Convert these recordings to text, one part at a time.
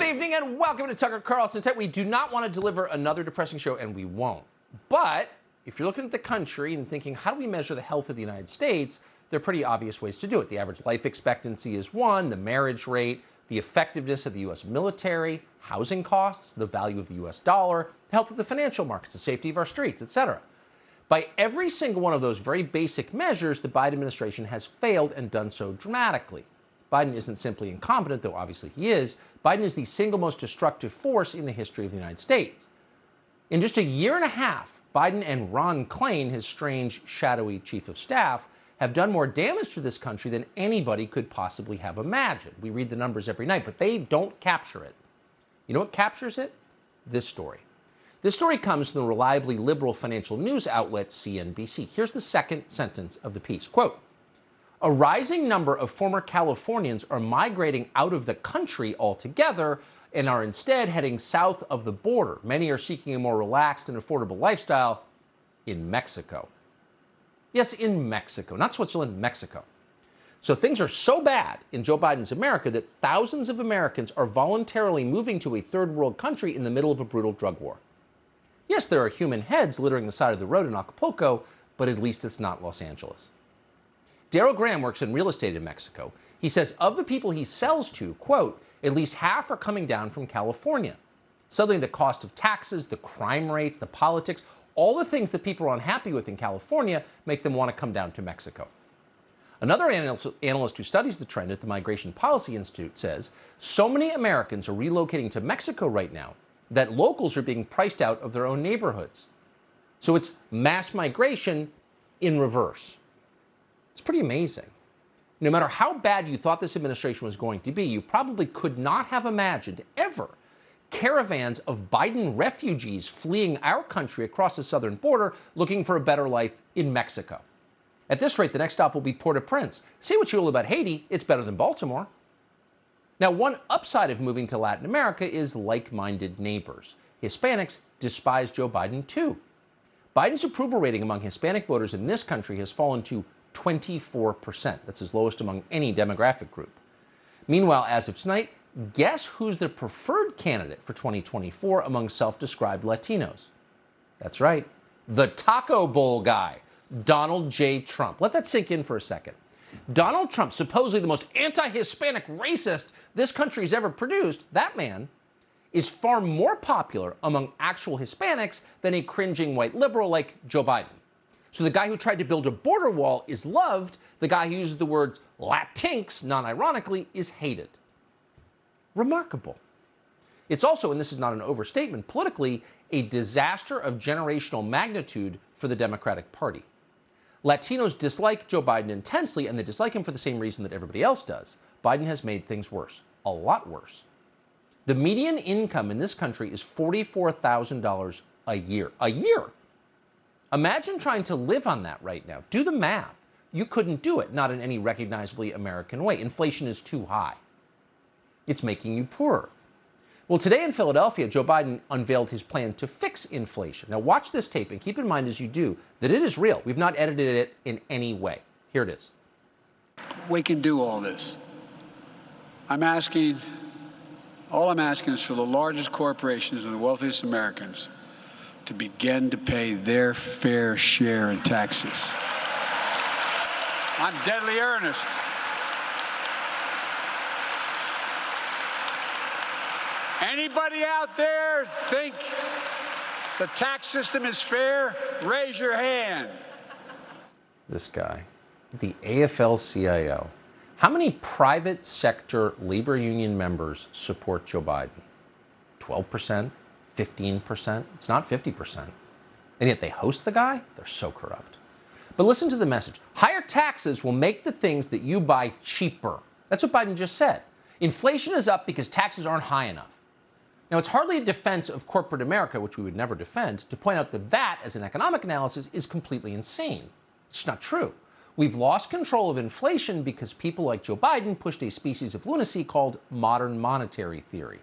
evening and welcome to Tucker Carlson Tonight. We do not want to deliver another depressing show, and we won't. But if you're looking at the country and thinking, how do we measure the health of the United States, there are pretty obvious ways to do it. The average life expectancy is one, the marriage rate, the effectiveness of the U.S. military, housing costs, the value of the U.S. dollar, the health of the financial markets, the safety of our streets, etc. By every single one of those very basic measures, the Biden administration has failed and done so dramatically. Biden isn't simply incompetent, though obviously he is. Biden is the single most destructive force in the history of the United States. In just a year and a half, Biden and Ron Klain, his strange, shadowy chief of staff, have done more damage to this country than anybody could possibly have imagined. We read the numbers every night, but they don't capture it. You know what captures it? This story. This story comes from the reliably liberal financial news outlet CNBC. Here's the second sentence of the piece. Quote, a rising number of former Californians are migrating out of the country altogether and are instead heading south of the border. Many are seeking a more relaxed and affordable lifestyle in Mexico. Yes, in Mexico, not Switzerland, Mexico. So things are so bad in Joe Biden's America that thousands of Americans are voluntarily moving to a third world country in the middle of a brutal drug war. Yes, there are human heads littering the side of the road in Acapulco, but at least it's not Los Angeles. Darryl Graham works in real estate in Mexico. He says of the people he sells to, quote, at least half are coming down from California. Suddenly the cost of taxes, the crime rates, the politics, all the things that people are unhappy with in California make them want to come down to Mexico. Another analyst who studies the trend at the Migration Policy Institute says so many Americans are relocating to Mexico right now that locals are being priced out of their own neighborhoods. So it's mass migration in reverse. It's pretty amazing. No matter how bad you thought this administration was going to be, you probably could not have imagined ever caravans of Biden refugees fleeing our country across the southern border looking for a better life in Mexico. At this rate, the next stop will be Port-au-Prince. Say what you will about Haiti, it's better than Baltimore. Now, one upside of moving to Latin America is like-minded neighbors. Hispanics despise Joe Biden too. Biden's approval rating among Hispanic voters in this country has fallen to 24%. That's his lowest among any demographic group. Meanwhile, as of tonight, guess who's the preferred candidate for 2024 among self-described Latinos? That's right, the Taco Bowl guy, Donald J. Trump. Let that sink in for a second. Donald Trump, supposedly the most anti-Hispanic racist this country's ever produced, that man is far more popular among actual Hispanics than a cringing white liberal like Joe Biden. So the guy who tried to build a border wall is loved. The guy who uses the words Latinx, non-ironically, is hated. Remarkable. It's also, and this is not an overstatement, politically, a disaster of generational magnitude for the Democratic Party. Latinos dislike Joe Biden intensely, and they dislike him for the same reason that everybody else does. Biden has made things worse, a lot worse. The median income in this country is $44,000 a year. A year! Imagine trying to live on that right now. Do the math. You couldn't do it, not in any recognizably American way. Inflation is too high. It's making you poorer. Well, today in Philadelphia, Joe Biden unveiled his plan to fix inflation. Now, watch this tape and keep in mind as you do that it is real. We've not edited it in any way. Here it is. We can do all this. All I'm asking is for the largest corporations and the wealthiest Americans to begin to pay their fair share in taxes. I'm deadly earnest. Anybody out there think the tax system is fair? Raise your hand. This guy, the AFL-CIO. How many private sector labor union members support Joe Biden? 12%? 15%? It's not 50%. And yet they host the guy? They're so corrupt. But listen to the message. Higher taxes will make the things that you buy cheaper. That's what Biden just said. Inflation is up because taxes aren't high enough. Now, it's hardly a defense of corporate America, which we would never defend, to point out that that, as an economic analysis, is completely insane. It's not true. We've lost control of inflation because people like Joe Biden pushed a species of lunacy called modern monetary theory.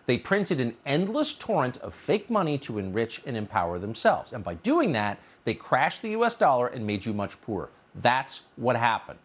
They printed an endless torrent of fake money to enrich and empower themselves. And by doing that, they crashed the US dollar and made you much poorer. That's what happened.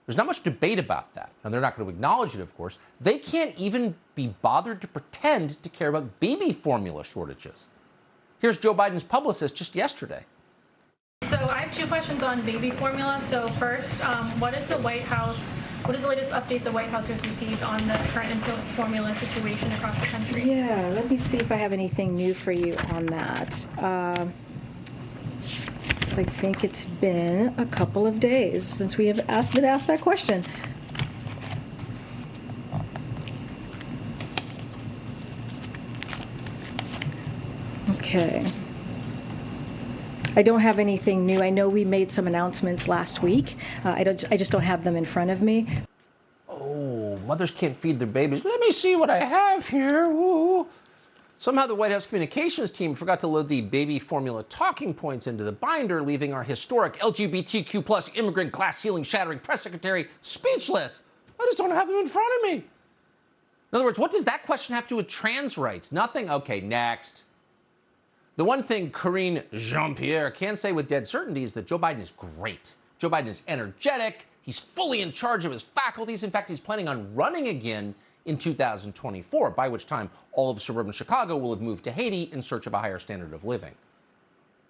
There's not much debate about that. And they're not going to acknowledge it, of course. They can't even be bothered to pretend to care about baby formula shortages. Here's Joe Biden's publicist just yesterday. So I have 2 questions on baby formula. So first, what is the latest update the White House has received on the current infant formula situation across the country? Yeah, let me see if I have anything new for you on that. I think it's been a couple of days since we have been asked that question. Okay. I don't have anything new. I know we made some announcements last week. I just don't have them in front of me. Oh, mothers can't feed their babies. Let me see what I have here. Ooh. Somehow the White House communications team forgot to load the baby formula talking points into the binder, leaving our historic LGBTQ plus immigrant glass ceiling shattering press secretary speechless. I just don't have them in front of me. In other words, what does that question have to do with trans rights? Nothing? Okay, next. The one thing Karine Jean-Pierre can say with dead certainty is that Joe Biden is great. Joe Biden is energetic. He's fully in charge of his faculties. In fact, he's planning on running again in 2024, by which time all of suburban Chicago will have moved to Haiti in search of a higher standard of living.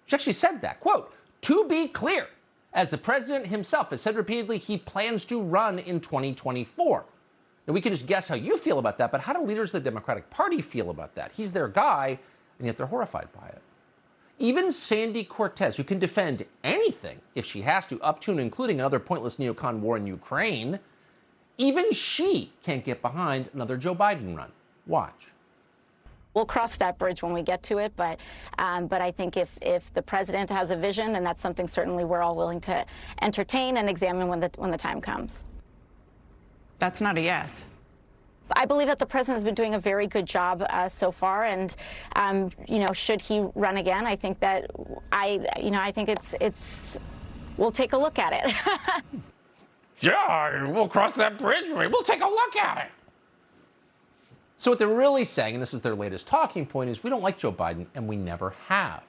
She actually said that, quote, "To be clear, as the president himself has said repeatedly, he plans to run in 2024. Now, we can just guess how you feel about that, but how do leaders of the Democratic Party feel about that? He's their guy, and yet they're horrified by it. Even Sandy Cortez, who can defend anything if she has to, up to and including another pointless neocon war in Ukraine, even she can't get behind another Joe Biden run. Watch. We'll cross that bridge when we get to it, but I think if the president has a vision, then that's something certainly we're all willing to entertain and examine when the time comes. That's not a yes. I believe that the president has been doing a very good job so far, and should he run again, I think that I think it's we'll take a look at it. Yeah, we'll cross that bridge. We'll take a look at it. So what they're really saying, and this is their latest talking point, is we don't like Joe Biden, and we never have.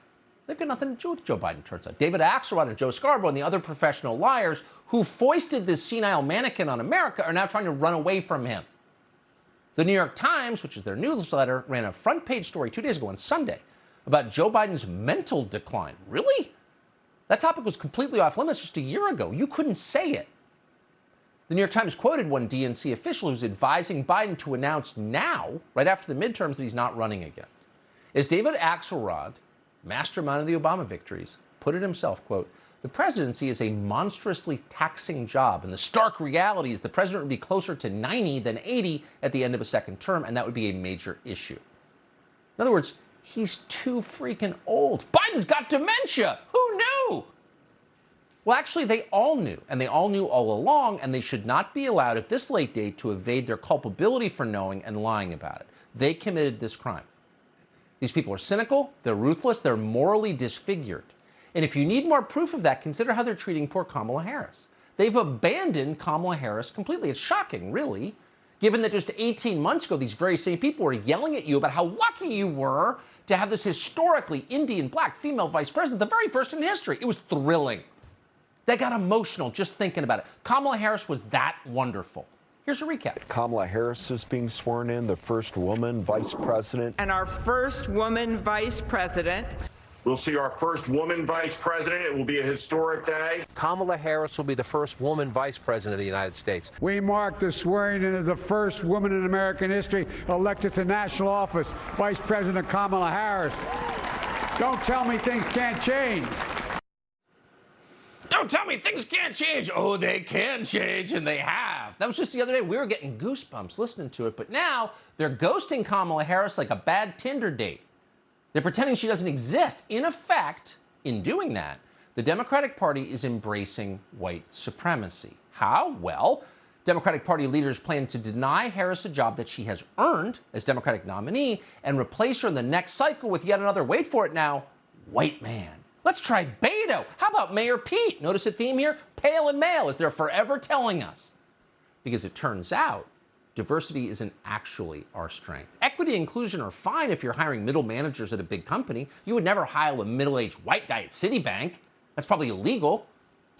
They've got nothing to do with Joe Biden, turns out. David Axelrod and Joe Scarborough and the other professional liars who foisted this senile mannequin on America are now trying to run away from him. The New York Times, which is their newsletter, ran a front-page story 2 days ago on Sunday about Joe Biden's mental decline. Really? That topic was completely off limits just a year ago. You couldn't say it. The New York Times quoted one DNC official who's advising Biden to announce now, right after the midterms, that he's not running again. As David Axelrod, mastermind of the Obama victories, put it himself, quote, "The presidency is a monstrously taxing job, and the stark reality is the president would be closer to 90 than 80 at the end of a second term, and that would be a major issue." In other words, he's too freaking old. Biden's got dementia. Who knew? Well, actually, they all knew, and they all knew all along, and they should not be allowed at this late date to evade their culpability for knowing and lying about it. They committed this crime. These people are cynical, they're ruthless, they're morally disfigured. And if you need more proof of that, consider how they're treating poor Kamala Harris. They've abandoned Kamala Harris completely. It's shocking, really, given that just 18 months ago, these very same people were yelling at you about how lucky you were to have this historically Indian black female vice president, the very first in history. It was thrilling. They got emotional just thinking about it. Kamala Harris was that wonderful. Here's a recap. Kamala Harris is being sworn in, the first woman vice president. And our first woman vice president. We'll see our first woman vice president. It will be a historic day. Kamala Harris will be the first woman vice president of the United States. We mark the swearing in of the first woman in American history elected to national office, Vice President Kamala Harris. Don't tell me things can't change. Don't tell me things can't change. Oh, they can change, and they have. That was just the other day. We were getting goosebumps listening to it, but now they're ghosting Kamala Harris like a bad Tinder date. They're pretending she doesn't exist. In effect, in doing that, the Democratic Party is embracing white supremacy. How? Well, Democratic Party leaders plan to deny Harris a job that she has earned as Democratic nominee and replace her in the next cycle with yet another, wait for it now, white man. Let's try Beto. How about Mayor Pete? Notice a theme here? Pale and male, as they're forever telling us. Because it turns out, diversity isn't actually our strength. Equity and inclusion are fine if you're hiring middle managers at a big company. You would never hire a middle-aged white guy at Citibank. That's probably illegal.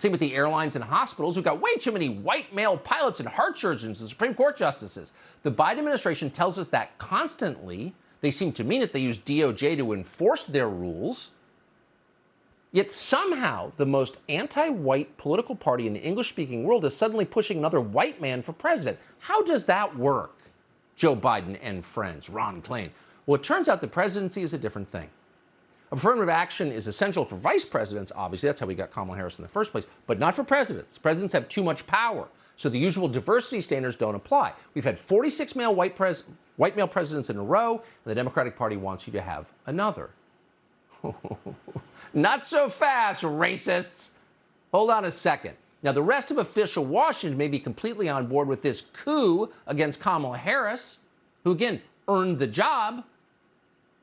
Same with the airlines and hospitals who've got way too many white male pilots and heart surgeons and Supreme Court justices. The Biden administration tells us that constantly. They seem to mean it. They use DOJ to enforce their rules. Yet somehow the most anti-white political party in the English-speaking world is suddenly pushing another white man for president. How does that work? Joe Biden and friends, Ron Klain. Well, it turns out the presidency is a different thing. Affirmative action is essential for vice presidents, obviously. That's how we got Kamala Harris in the first place, but not for presidents. Presidents have too much power, so the usual diversity standards don't apply. We've had 46 white male presidents in a row, and the Democratic Party wants you to have another. Not so fast, racists. Hold on a second. Now, the rest of official Washington may be completely on board with this coup against Kamala Harris, who, again, earned the job.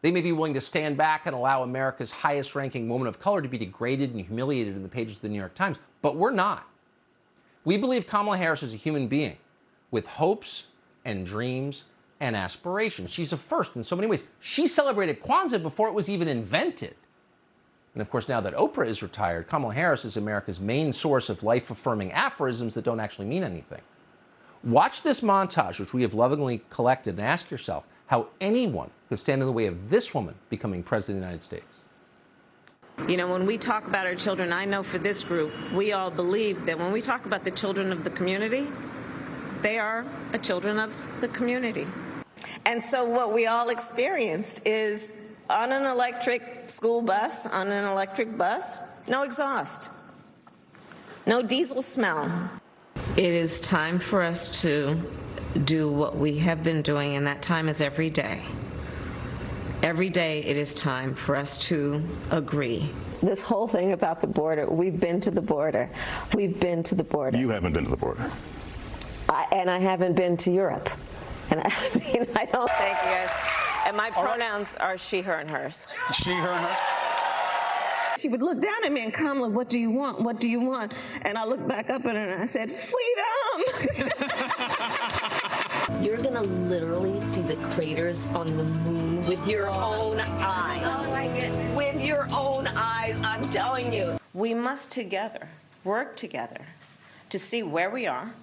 They may be willing to stand back and allow America's highest-ranking woman of color to be degraded and humiliated in the pages of the New York Times, but we're not. We believe Kamala Harris is a human being with hopes and dreams and aspirations. She's a first in so many ways. She celebrated Kwanzaa before it was even invented. And of course, now that Oprah is retired, Kamala Harris is America's main source of life-affirming aphorisms that don't actually mean anything. Watch this montage, which we have lovingly collected, and ask yourself how anyone could stand in the way of this woman becoming president of the United States. You know, when we talk about our children, I know for this group, we all believe that when we talk about the children of the community, they are the children of the community. And so what we all experienced is on an electric school bus, on an electric bus, no exhaust, no diesel smell. It is time for us to do what we have been doing, and that time is every day. Every day it is time for us to agree. This whole thing about the border, we've been to the border. We've been to the border. You haven't been to the border. And I haven't been to Europe. And I mean, I don't thank you guys. And my pronouns are she, her, and hers. She, her, and her? She would look down at me and, Kamala, what do you want? What do you want? And I looked back up at her and I said, freedom! You're gonna literally see the craters on the moon with your own eyes. Oh my goodness. With your own eyes, I'm telling you. We must together, work together to see where we are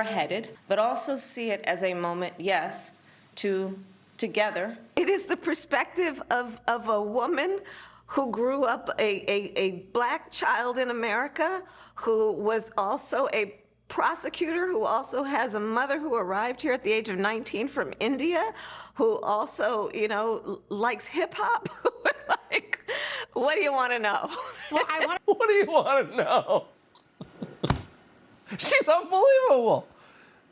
headed, but also see it as a moment, yes, to together. It is the perspective of a woman who grew up a black child in America, who was also a prosecutor, who also has a mother who arrived here at the age of 19 from India, who also, you know, likes hip hop. Like, what do you want to know? Well, what do you want to know? She's unbelievable.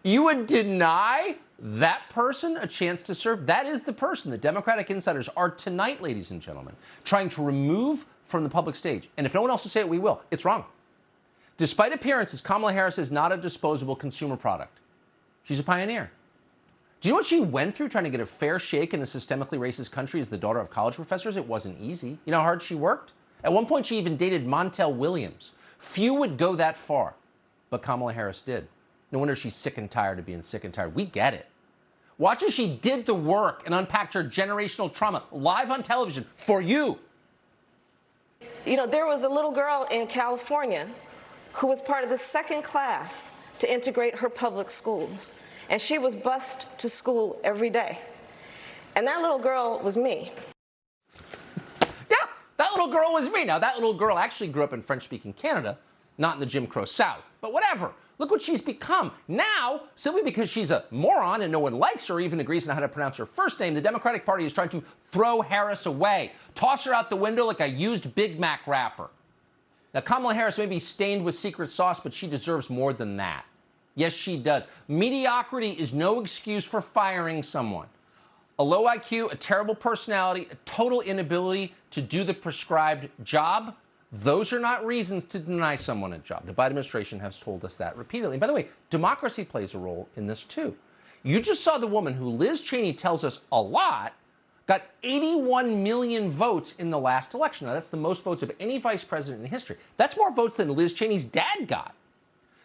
You would deny that person a chance to serve? That is the person the Democratic insiders are tonight, ladies and gentlemen, trying to remove from the public stage. And if no one else will say it, we will. It's wrong. Despite appearances, Kamala Harris is not a disposable consumer product. She's a pioneer. Do you know what she went through trying to get a fair shake in the systemically racist country as the daughter of college professors? It wasn't easy. You know how hard she worked? At one point, she even dated Montel Williams. Few would go that far, but Kamala Harris did. No wonder she's sick and tired of being sick and tired. We get it. Watch as she did the work and unpacked her generational trauma live on television for you. You know, there was a little girl in California who was part of the second class to integrate her public schools. And she was bused to school every day. And that little girl was me. Yeah, that little girl was me. Now, that little girl actually grew up in French-speaking Canada, not in the Jim Crow South. But whatever. Look what she's become. Now, simply because she's a moron and no one likes her or even agrees on how to pronounce her first name, the Democratic Party is trying to throw Harris away, toss her out the window like a used Big Mac wrapper. Now, Kamala Harris may be stained with secret sauce, but she deserves more than that. Yes, she does. Mediocrity is no excuse for firing someone. A low IQ, a terrible personality, a total inability to do the prescribed job, those are not reasons to deny someone a job. The Biden administration has told us that repeatedly. And by the way, democracy plays a role in this too. You just saw the woman who Liz Cheney tells us a lot got 81 million votes in the last election. Now, that's the most votes of any vice president in history. That's more votes than Liz Cheney's dad got.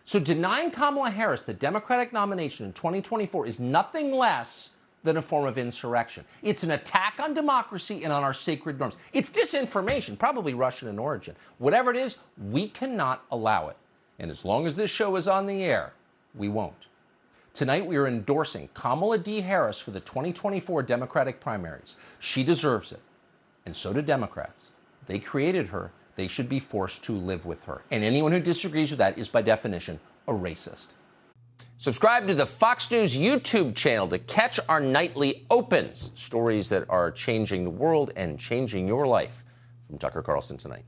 So denying Kamala Harris the Democratic nomination in 2024 is nothing less than a form of insurrection. It's an attack on democracy and on our sacred norms. It's disinformation, probably Russian in origin. Whatever it is, we cannot allow it. And as long as this show is on the air, we won't. Tonight, we are endorsing Kamala D. Harris for the 2024 Democratic primaries. She deserves it, and so do Democrats. They created her. They should be forced to live with her. And anyone who disagrees with that is, by definition, a racist. Subscribe to the Fox News YouTube channel to catch our nightly opens, stories that are changing the world and changing your life. From Tucker Carlson Tonight.